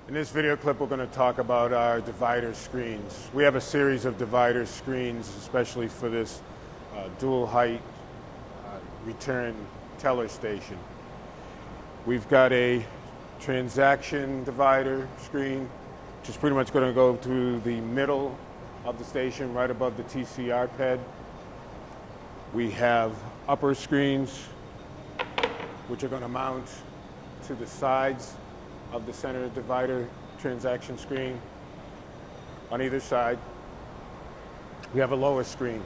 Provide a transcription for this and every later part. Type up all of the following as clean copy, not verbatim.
In this video clip, we're going to talk about our divider screens. We have a series of divider screens, especially for this dual height return teller station. We've got a transaction divider screen, which is pretty much going to go through the middle of the station, right above the TCR pad. We have upper screens, which are going to mount to the sides of the center divider transaction screen on either side. We have a lower screen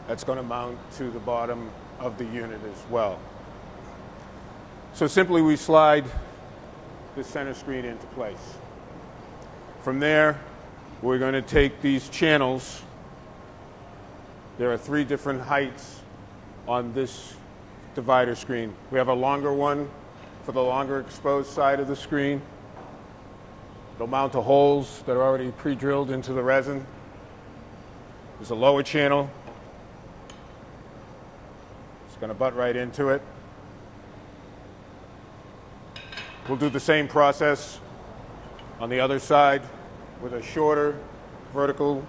that's going to mount to the bottom of the unit as well. So simply we slide the center screen into place. From there, we're going to take these channels. There are 3 different heights on this divider screen. We have a longer one for the longer exposed side of the screen. It'll mount to holes that are already pre-drilled into the resin. There's a lower channel. It's going to butt right into it. We'll do the same process on the other side with a shorter vertical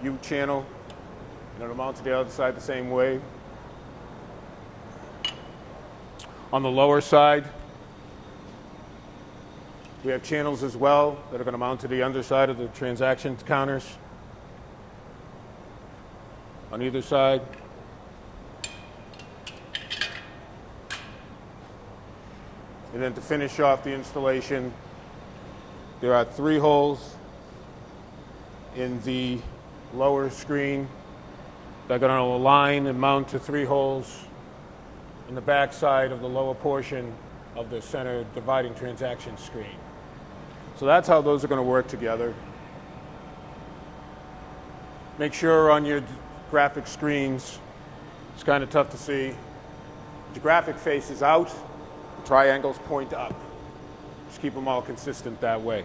U channel, and it'll mount to the other side the same way. On the lower side, we have channels as well that are going to mount to the underside of the transaction counters on either side. And then to finish off the installation, there are 3 holes in the lower screen that are going to align and mount to 3 holes in the back side of the lower portion of the center dividing transaction screen. So that's how those are going to work together. Make sure on your graphic screens, it's kind of tough to see, the graphic faces out, the triangles point up. Just keep them all consistent that way.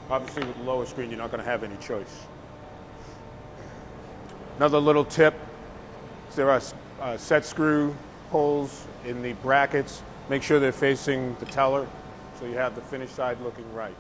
Obviously with the lower screen, you're not going to have any choice. Another little tip, there are set screw holes in the brackets. Make sure they're facing the teller so you have the finished side looking right.